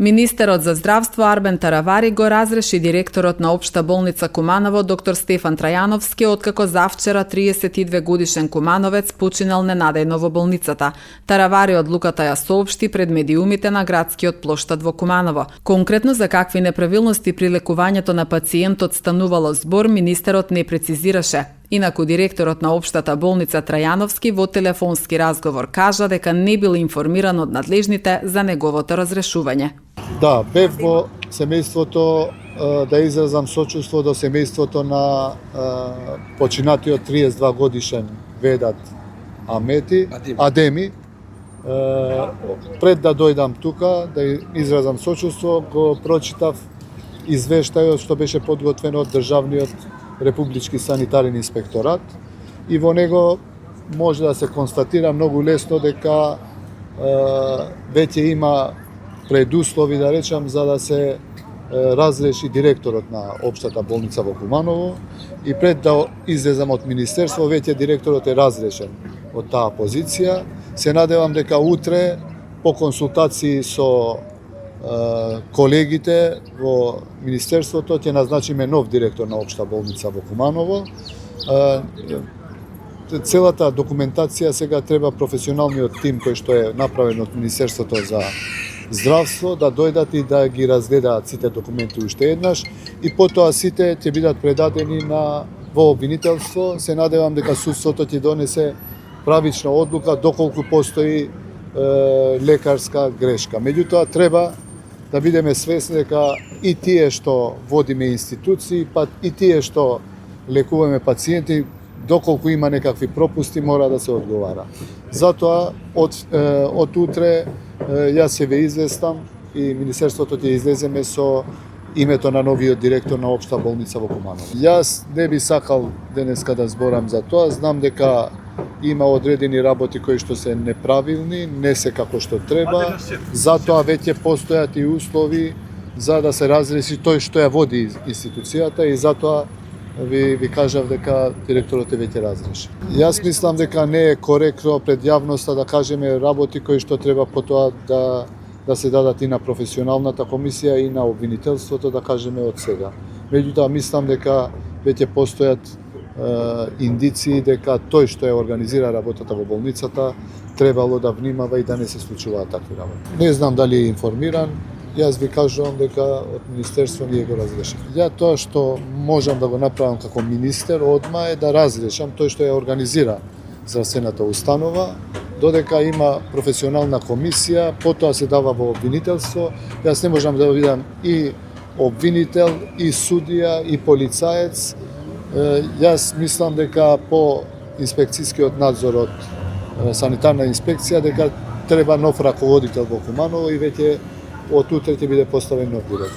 Министерот за здравство Арбен Таравари го разреши директорот на Општа болница Куманово доктор Стефан Трајановски, откако завчера 32 годишен кумановец починал ненадејно во болницата. Таравари одлуката ја соопшти пред медиумите на градскиот плоштад во Куманово. Конкретно за какви неправилности при лекувањето на пациентот станувало збор, министерот не прецизираше. Инаку директорот на Општата болница Трајановски во телефонски разговор кажа дека не бил информиран од надлежните за неговото разрешување. Да, бев во семејството да изразам сочувство до семејството на починатиот 32 годишен Ведат Адеми. Пред да дојдам тука да изразам сочувство, го прочитав извештајот што беше подготвен од Државниот Републички санитарен инспекторат и во него може да се констатира многу лесно дека веќе има предуслови, да речам, за да се разреши директорот на Општата болница во Куманово и пред да излезам од министерство, веќе директорот е разрешен од таа позиција. Се надевам дека утре по консултации со колегите во Министерството ќе назначиме нов директор на Општа болница во Куманово. Целата документација сега треба професионалниот тим кој што е направен од Министерството за здравство да дојдат и да ги разгледаат сите документи уште еднаш и потоа сите ќе бидат предадени во обвинителство. Се надевам дека судството ќе донесе правична одлука доколку постои лекарска грешка. Меѓутоа треба да бидеме свесни дека и тие што водиме институции, па и тие што лекуваме пациенти, доколку има некакви пропусти, мора да се одговара. Затоа, од утре, јас се ве известам и Министерството ќе излеземе со името на новиот директор на Општа болница во Куманово. Јас не би сакал денеска да зборам за тоа, знам дека има одредени работи кои што се неправилни, не се како што треба, затоа веќе постојат и услови за да се разреши тој што ја води институцијата и затоа ви кажав дека директорот е веќе разрешен. Јас мислам дека не е коректно пред јавноста да кажеме работи кои што треба потоа да се дадат и на професионалната комисија и на обвинителството, да кажеме од сега. Меѓутоа мислам дека веќе постојат индиции дека тој што ја организира работата во болницата требало да внимава и да не се случуваат такви работи. Не знам дали е информиран, јас ви кажувам дека од Министерство ние го разрешим. Ја тоа што можам да го направам како министер одма е да разрешам тој што ја организира здравствената установа, додека има професионална комисија, потоа се дава во обвинителство. Јас не можам да бидам и обвинител, и судија, и полицаец. Јас мислам дека по инспекцијскиот надзор од санитарна инспекција дека треба нов раководител во Куманово и веќе од утре ќе биде поставен нов директор.